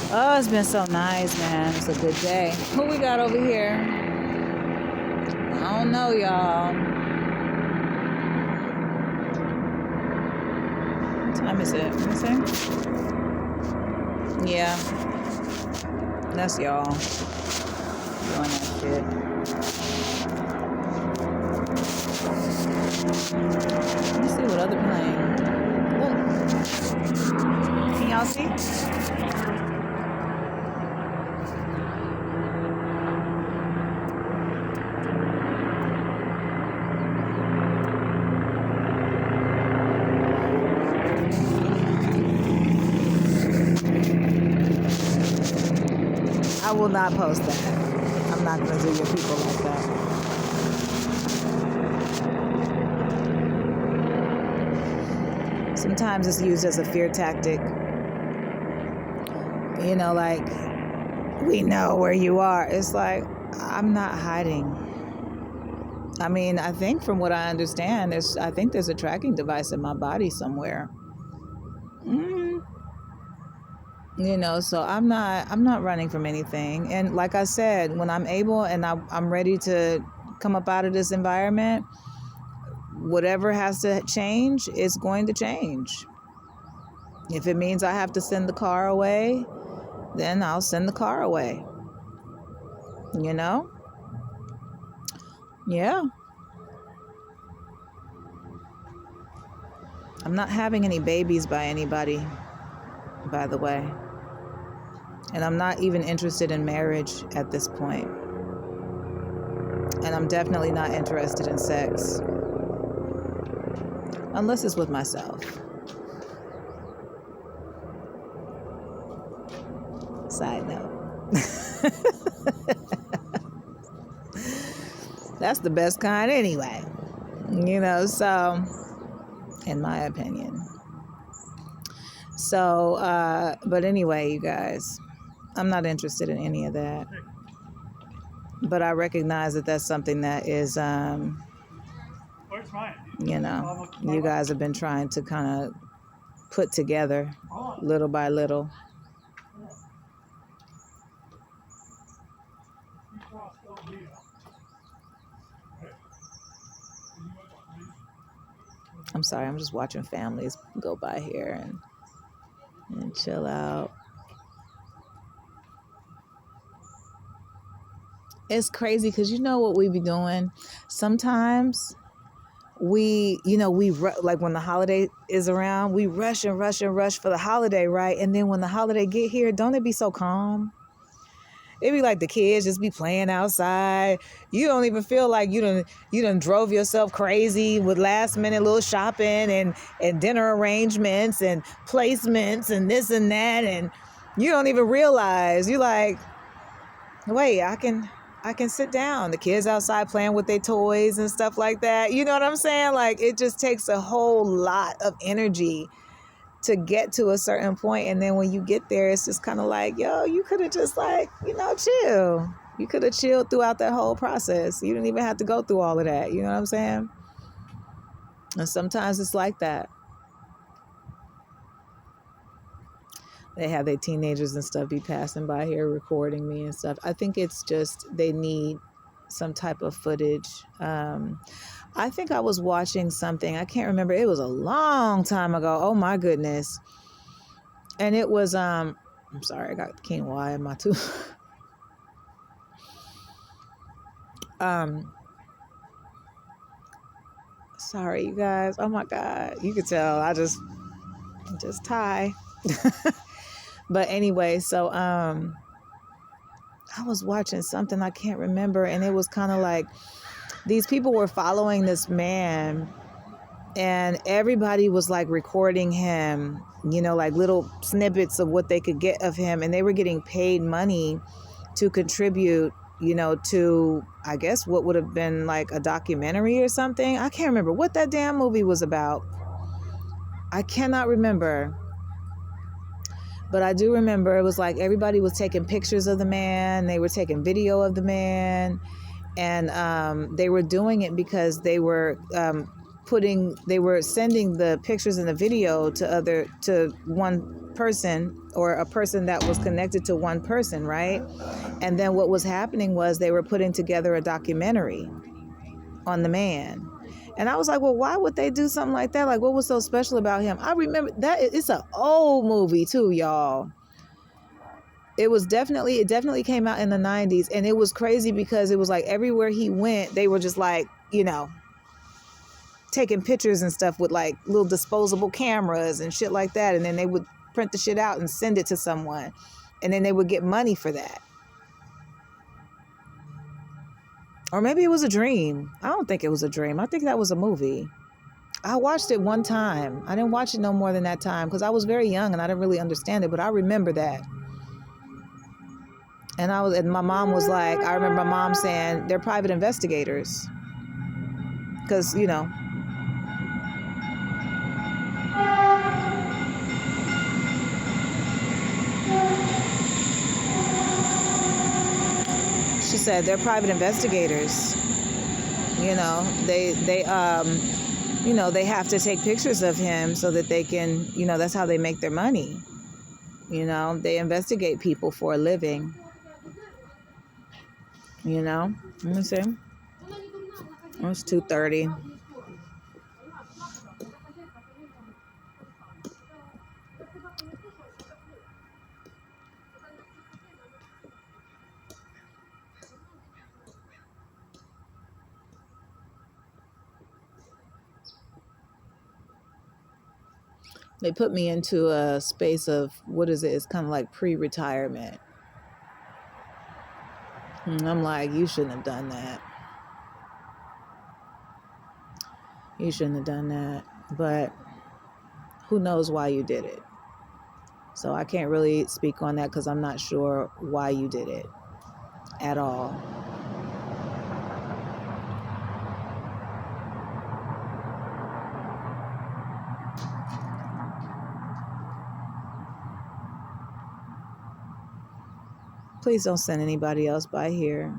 Oh, it's been so nice, man. It's a good day. Who we got over here? I don't know, y'all. What time is it? Let me see. Yeah, that's y'all doing that shit. Let me see what other plane. Look. Can y'all see? I will not post that. I'm not going to do your people like that. Sometimes it's used as a fear tactic. You know, like, we know where you are. It's like, I'm not hiding. I mean, I think from what I understand, I think there's a tracking device in my body somewhere. You know, so I'm not running from anything. And like I said, when I'm able and I'm ready to come up out of this environment, whatever has to change is going to change. If it means I have to send the car away, then I'll send the car away. You know? Yeah. I'm not having any babies by anybody, by the way. And I'm not even interested in marriage at this point. And I'm definitely not interested in sex. Unless it's with myself. Side note. That's the best kind anyway. You know, so, in my opinion. So, but anyway, you guys, I'm not interested in any of that. But I recognize that that's something that is, you know, you guys have been trying to kind of put together little by little. I'm sorry, I'm just watching families go by here and chill out. It's crazy because you know what we be doing? Sometimes like when the holiday is around, we rush and rush and rush for the holiday, right? And then when the holiday get here, don't it be so calm? It be like the kids just be playing outside. You don't even feel like you done drove yourself crazy with last minute little shopping and dinner arrangements and placements and this and that. And you don't even realize. You like, wait, I can sit down. The kids outside playing with their toys and stuff like that. You know what I'm saying? Like, it just takes a whole lot of energy to get to a certain point. And then when you get there, it's just kind of like, yo, you could have just like, chill. You could have chilled throughout that whole process. You didn't even have to go through all of that. You know what I'm saying? And sometimes it's like that. They have their teenagers and stuff be passing by here recording me and stuff. I think it's just they need some type of footage. I think I was watching something. I can't remember. It was a long time ago. Oh, my goodness. And it was, I'm sorry, I got quinoa in my tooth. Sorry, you guys. Oh, my God. You could tell. I just tie. But anyway, so I was watching something I can't remember, and it was kind of like these people were following this man, and everybody was like recording him, like little snippets of what they could get of him, and they were getting paid money to contribute, to, I guess, what would have been like a documentary or something. I can't remember what that damn movie was about. I cannot remember. But I do remember it was like everybody was taking pictures of the man. They were taking video of the man. And they were doing it because they were they were sending the pictures and the video to one person, or a person that was connected to one person, right? And then what was happening was they were putting together a documentary on the man. And I was like, well, why would they do something like that? Like, what was so special about him? I remember that it's an old movie too, y'all. It definitely came out in the 90s. And it was crazy because it was like everywhere he went, they were just like, taking pictures and stuff with like little disposable cameras and shit like that. And then they would print the shit out and send it to someone. And then they would get money for that. Or maybe it was a dream. I don't think it was a dream. I think that was a movie. I watched it one time. I didn't watch it no more than that time because I was very young and I didn't really understand it, but I remember that. And my mom was like, I remember my mom saying they're private investigators. Because, she said they're private investigators. They have to take pictures of him so that they can, that's how they make their money. They investigate people for a living. Let me see. It's 2:30. They put me into a space of, what is it? It's kind of like pre-retirement. And I'm like, you shouldn't have done that. You shouldn't have done that. But who knows why you did it? So I can't really speak on that because I'm not sure why you did it at all. Please don't send anybody else by here.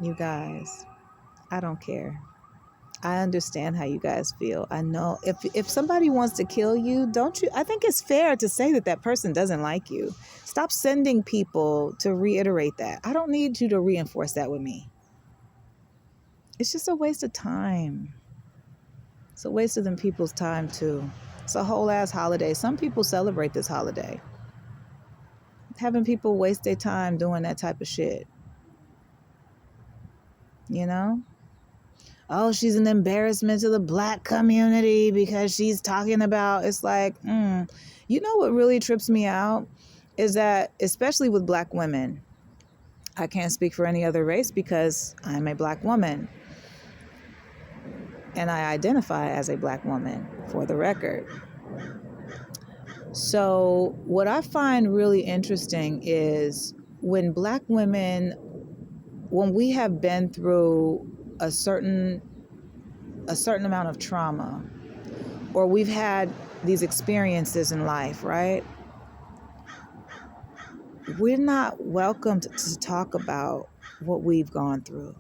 You guys, I don't care. I understand how you guys feel. I know if somebody wants to kill you, I think it's fair to say that person doesn't like you. Stop sending people to reiterate that. I don't need you to reinforce that with me. It's just a waste of time. It's a waste of them people's time too. It's a whole ass holiday. Some people celebrate this holiday. Having people waste their time doing that type of shit. Oh, she's an embarrassment to the Black community because she's talking about, it's like, what really trips me out is that, especially with Black women, I can't speak for any other race because I'm a Black woman and I identify as a Black woman, for the record. So what I find really interesting is when Black women, when we have been through a certain amount of trauma, or we've had these experiences in life, right? We're not welcomed to talk about what we've gone through.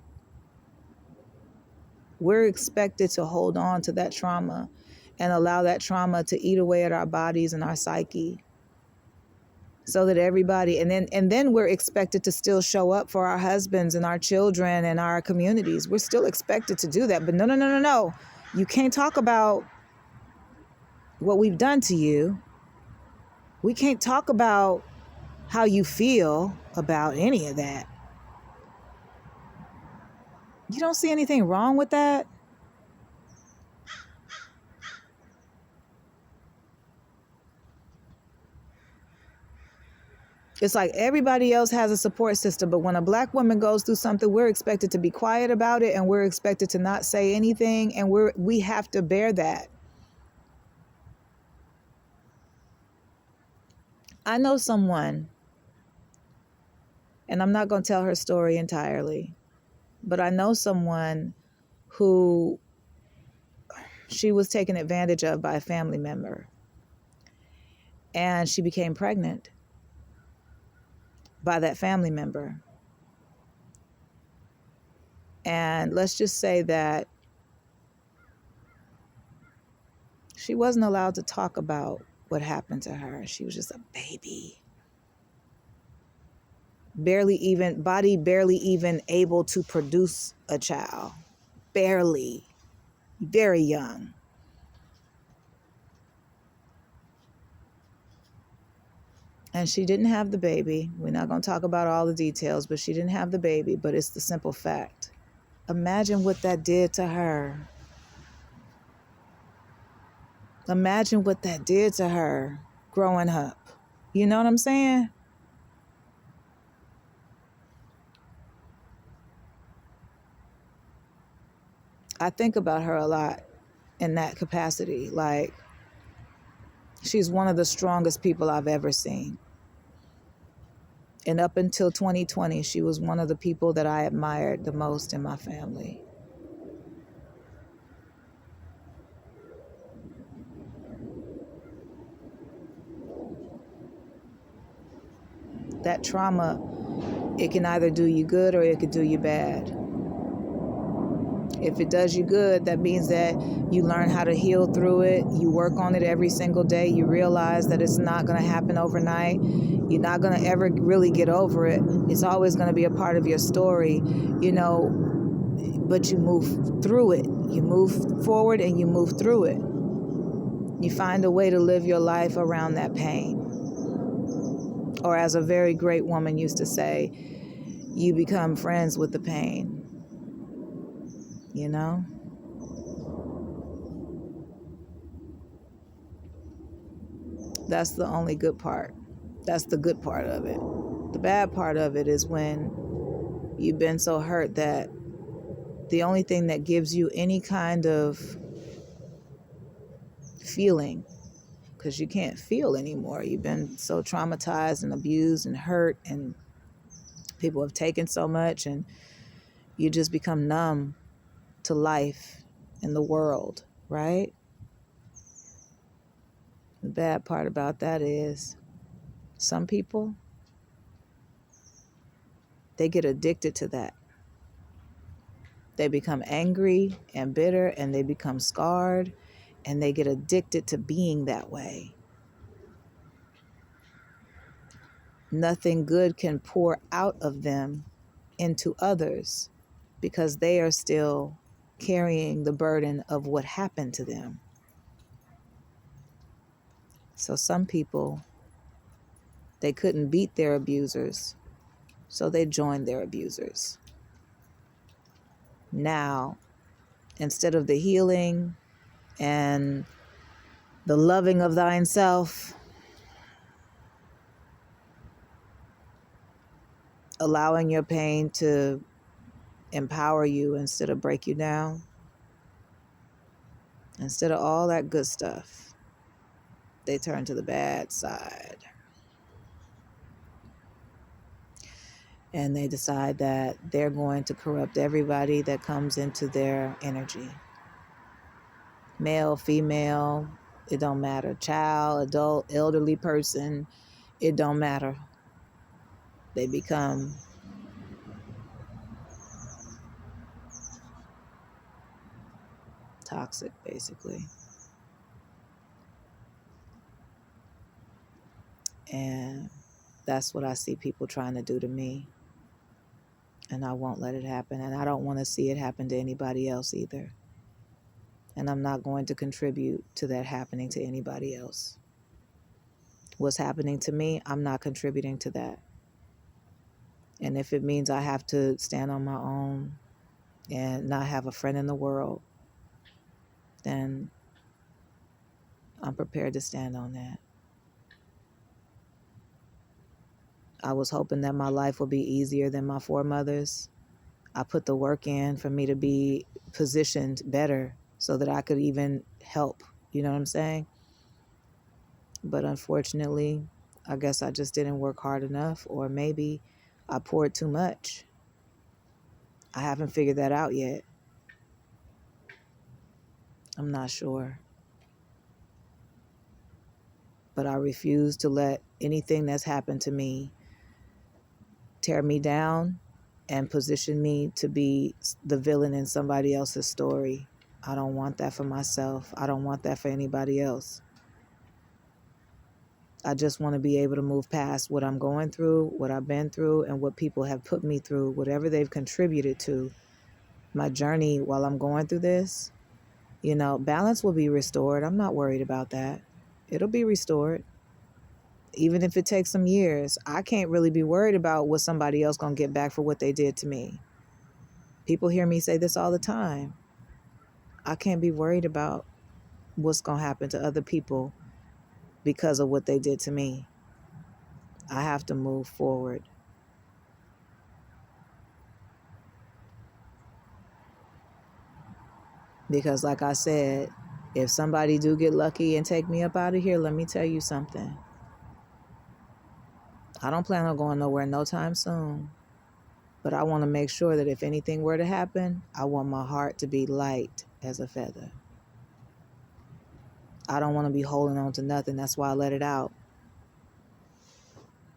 We're expected to hold on to that trauma and allow that trauma to eat away at our bodies and our psyche, so that everybody, and then we're expected to still show up for our husbands and our children and our communities. We're still expected to do that. But no. You can't talk about what we've done to you. We can't talk about how you feel about any of that. You don't see anything wrong with that? It's like everybody else has a support system, but when a Black woman goes through something, we're expected to be quiet about it and we're expected to not say anything, and we have to bear that. I know someone, and I'm not going to tell her story entirely, but I know someone who she was taken advantage of by a family member, and she became pregnant by that family member. And let's just say that She wasn't allowed to talk about what happened to her. She was just a baby. Barely even able to produce a child. Barely. Very young. And she didn't have the baby. We're not going to talk about all the details, but she didn't have the baby. But it's the simple fact. Imagine what that did to her. Imagine what that did to her growing up. You know what I'm saying? I think about her a lot in that capacity. Like, she's one of the strongest people I've ever seen. And up until 2020, she was one of the people that I admired the most in my family. That trauma, it can either do you good or it could do you bad. If it does you good, that means that you learn how to heal through it. You work on it every single day. You realize that it's not going to happen overnight. You're not going to ever really get over it. It's always going to be a part of your story, you know, but you move through it. You move forward and you move through it. You find a way to live your life around that pain. Or as a very great woman used to say, you become friends with the pain. You know? That's the only good part. That's the good part of it. The bad part of it is when you've been so hurt that the only thing that gives you any kind of feeling, because you can't feel anymore. You've been so traumatized and abused and hurt, and people have taken so much, and you just become numb to life in the world, right? The bad part about that is some people, they get addicted to that. They become angry and bitter, and they become scarred, and they get addicted to being that way. Nothing good can pour out of them into others because they are still carrying the burden of what happened to them. So some people, they couldn't beat their abusers, so they joined their abusers. Now, instead of the healing and the loving of thine self, allowing your pain to empower you instead of break you down, instead of all that good stuff, they turn to the bad side. And they decide that they're going to corrupt everybody that comes into their energy. Male, female, it don't matter. Child, adult, elderly person, it don't matter. They become toxic, basically. And that's what I see people trying to do to me. And I won't let it happen. And I don't want to see it happen to anybody else either. And I'm not going to contribute to that happening to anybody else. What's happening to me, I'm not contributing to that. And if it means I have to stand on my own and not have a friend in the world, then I'm prepared to stand on that. I was hoping that my life would be easier than my foremothers. I put the work in for me to be positioned better so that I could even help. You know what I'm saying? But unfortunately, I guess I just didn't work hard enough, or maybe I poured too much. I haven't figured that out yet. I'm not sure. But I refuse to let anything that's happened to me tear me down and position me to be the villain in somebody else's story. I don't want that for myself. I don't want that for anybody else. I just want to be able to move past what I'm going through, what I've been through, and what people have put me through, whatever they've contributed to my journey while I'm going through this. Balance will be restored. I'm not worried about that. It'll be restored. Even if it takes some years, I can't really be worried about what somebody else gonna get back for what they did to me. People hear me say this all the time. I can't be worried about what's gonna happen to other people because of what they did to me. I have to move forward. Because like I said, if somebody do get lucky and take me up out of here, let me tell you something. I don't plan on going nowhere no time soon. But I want to make sure that if anything were to happen, I want my heart to be light as a feather. I don't want to be holding on to nothing. That's why I let it out.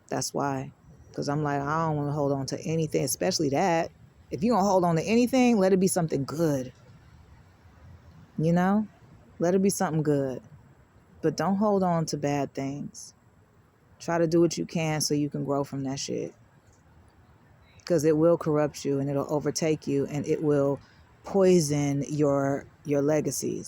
That's why. Because I'm like, I don't want to hold on to anything, especially that. If you're going to hold on to anything, let it be something good. Let it be something good. But don't hold on to bad things. Try to do what you can so you can grow from that shit. Because it will corrupt you and it'll overtake you and it will poison your legacies.